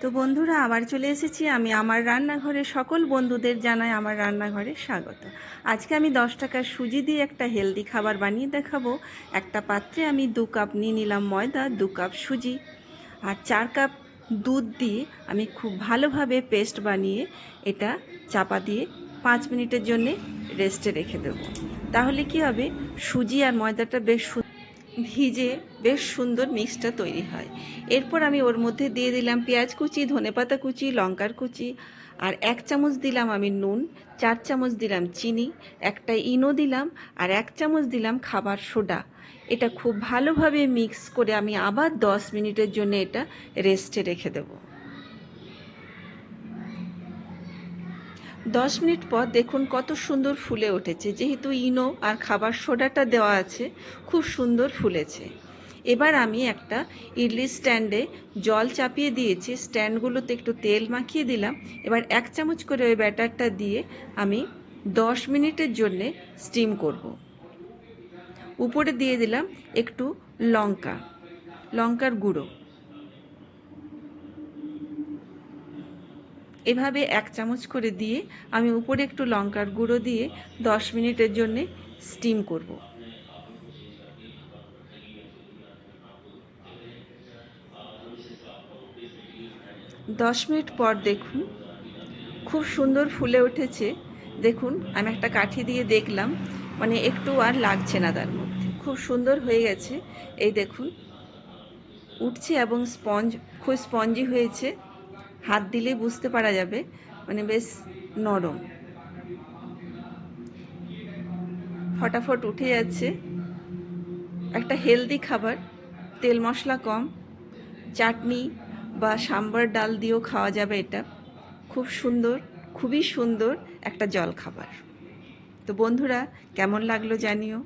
তো বন্ধুরা, আবার চলে এসেছি আমি আমার রান্নাঘরে। সকল বন্ধুদের জানাই আমার রান্নাঘরে স্বাগত। আজকে আমি 10 টাকার সুজি দিয়ে একটা হেলদি খাবার বানিয়ে দেখাবো। একটা পাত্রে আমি 2 কাপ নিয়ে নিলাম ময়দা, 2 কাপ সুজি আর 4 কাপ দুধ দিয়ে আমি খুব ভালোভাবে পেস্ট বানিয়ে এটা চাপা দিয়ে 5 মিনিটের জন্য রেস্টে রেখে দেব। তাহলে কি হবে, সুজি আর ময়দাটা ভিজে বেশ সুন্দর মিক্সটা তৈরি হয়। এরপর আমি ওর মধ্যে দিয়ে দিলাম পেঁয়াজ কুচি, ধনেপাতা কুচি, লঙ্কার কুচি আর 1 চামচ দিলাম আমি নুন, 4 চামচ দিলাম চিনি, একটা ইনো দিলাম আর 1 চামচ দিলাম খাবার সোডা। এটা খুব ভালোভাবে মিক্স করে আমি আবার 10 মিনিটের জন্য এটা রেস্টে রেখে দেব। 10 মিনিট পর দেখুন কত সুন্দর ফুলে উঠেছে। যেহেতু ইনো আর খাবার সোডাটা দেওয়া আছে, খুব সুন্দর ফুলেছে। এবার আমি একটা ইডলি স্ট্যান্ডে জল চাপিয়ে দিয়েছি, স্ট্যান্ডগুলোতে একটু তেল মাখিয়ে দিলাম। এবার 1 চামচ করে ওই ব্যাটারটা দিয়ে আমি 10 মিনিটের জন্যে স্টিম করব। উপরে দিয়ে দিলাম একটু লঙ্কার গুঁড়ো। এভাবে 1 চামচ করে দিয়ে আমি উপরে একটু লঙ্কার গুঁড়ো দিয়ে 10 মিনিটের জন্য স্টিম করব। 10 মিনিট পর দেখুন খুব সুন্দর ফুলে উঠেছে। দেখুন আমি একটা কাঠি দিয়ে দেখলাম, মানে একটু আর লাগছে না, তার মধ্যে খুব সুন্দর হয়ে গেছে। এই দেখুন উঠছে এবং খুব স্পঞ্জি হয়েছে। হাত দিলে বুঝতে পারা যাবে, মানে বেশ নরম, ফটাফট উঠে যাচ্ছে। একটা হেলদি খাবার, তেল মশলা কম, চাটনি বা সাম্বার ডাল দিয়েও খাওয়া যাবে। এটা খুব সুন্দর, খুবই সুন্দর একটা জলখাবার। তো বন্ধুরা, কেমন লাগলো জানিও।